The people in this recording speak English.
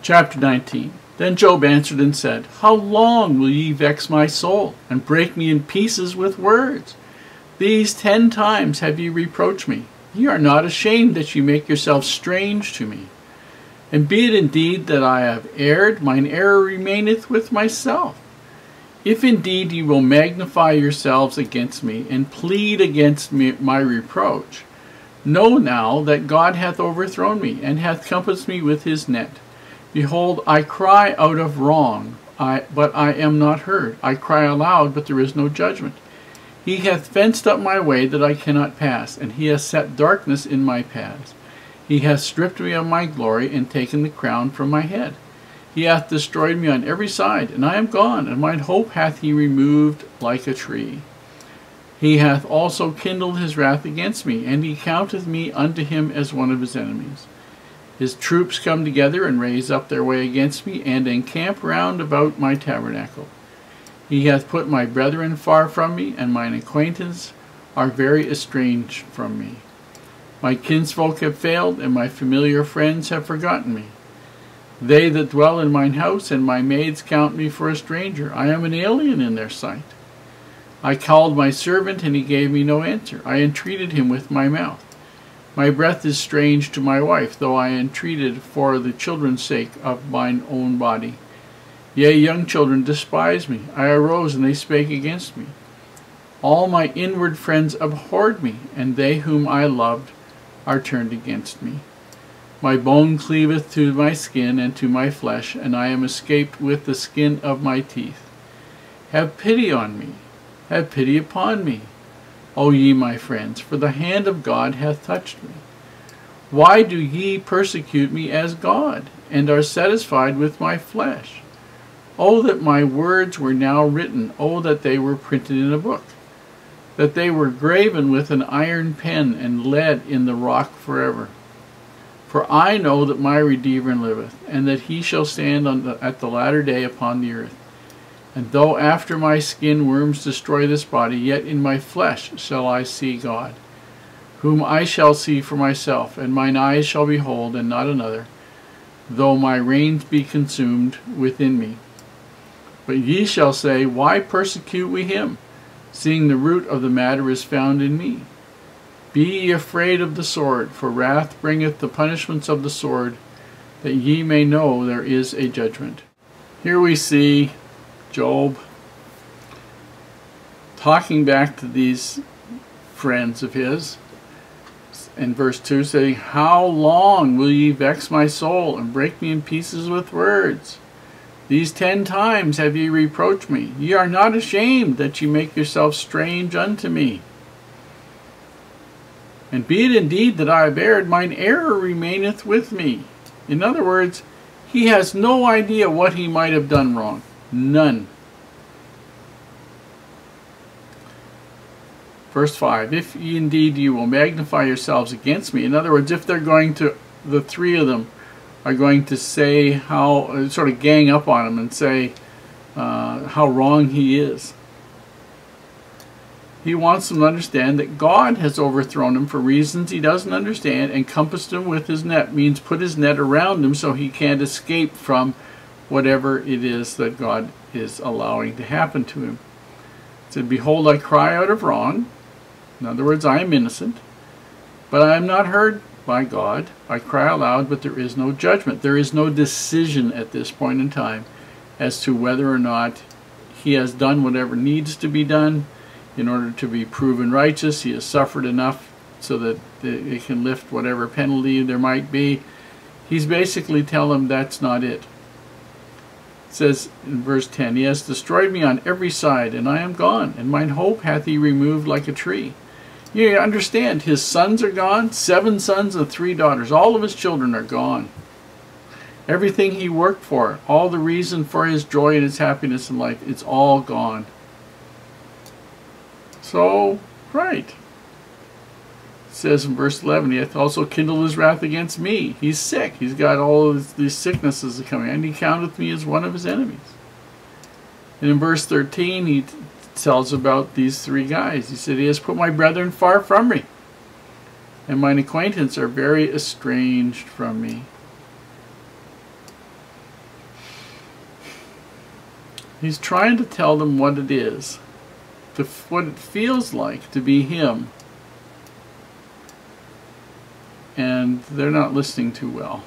Chapter 19. Then Job answered and said, How long will ye vex my soul, and break me in pieces with words? These 10 times have ye reproached me. Ye are not ashamed that ye make yourselves strange to me. And be it indeed that I have erred, mine error remaineth with myself. If indeed ye will magnify yourselves against me, and plead against me my reproach, know now that God hath overthrown me, and hath compassed me with his net. Behold, I cry out of wrong, but I am not heard. I cry aloud, but there is no judgment. He hath fenced up my way that I cannot pass, and he hath set darkness in my paths. He hath stripped me of my glory, and taken the crown from my head. He hath destroyed me on every side, and I am gone, and mine hope hath he removed like a tree. He hath also kindled his wrath against me, and he counteth me unto him as one of his enemies. His troops come together and raise up their way against me, and encamp round about my tabernacle. He hath put my brethren far from me, and mine acquaintance are very estranged from me. My kinsfolk have failed, and my familiar friends have forgotten me. They that dwell in mine house and my maids count me for a stranger. I am an alien in their sight. I called my servant, and he gave me no answer. I entreated him with my mouth. My breath is strange to my wife, though I entreated for the children's sake of mine own body. Yea, young children despise me. I arose, and they spake against me. All my inward friends abhorred me, and they whom I loved are turned against me. My bone cleaveth to my skin and to my flesh, and I am escaped with the skin of my teeth. Have pity on me. Have pity upon me, O ye my friends, for the hand of God hath touched me. Why do ye persecute me as God, and are satisfied with my flesh? O that my words were now written, O that they were printed in a book, that they were graven with an iron pen, and lead in the rock forever. For I know that my Redeemer liveth, and that he shall stand at the latter day upon the earth. And though after my skin worms destroy this body, yet in my flesh shall I see God, whom I shall see for myself, and mine eyes shall behold, and not another, though my reins be consumed within me. But ye shall say, Why persecute we him, seeing the root of the matter is found in me? Be ye afraid of the sword, for wrath bringeth the punishments of the sword, that ye may know there is a judgment. Here we see Job talking back to these friends of his, in verse 2, saying, How long will ye vex my soul, and break me in pieces with words? These 10 times have ye reproached me. Ye are not ashamed that ye make yourselves strange unto me. And be it indeed that I have erred, mine error remaineth with me. In other words, he has no idea what he might have done wrong. None. Verse 5, If ye indeed you will magnify yourselves against me. In other words, if they're going to, the 3 of them are going to say how, sort of gang up on him and say how wrong he is. He wants them to understand that God has overthrown him for reasons he doesn't understand, and compassed him with his net, means put his net around him so he can't escape from whatever it is that God is allowing to happen to him. He said, Behold, I cry out of wrong. In other words, I am innocent, but I am not heard by God. I cry aloud, but there is no judgment. There is no decision at this point in time as to whether or not he has done whatever needs to be done in order to be proven righteous. He has suffered enough so that it can lift whatever penalty there might be. He's basically telling them that's not it. It says in verse 10, He has destroyed me on every side, and I am gone, and mine hope hath he removed like a tree. You understand, his sons are gone, 7 sons and 3 daughters. All of his children are gone. Everything he worked for, all the reason for his joy and his happiness in life, it's all gone. So, right. It says in verse 11, He hath also kindled his wrath against me. He's sick. He's got all of these sicknesses coming, and he counteth me as one of his enemies. And in verse 13, he tells about these 3 guys. He said, He has put my brethren far from me, and mine acquaintance are very estranged from me. He's trying to tell them what it is, what it feels like to be him. And they're not listening too well.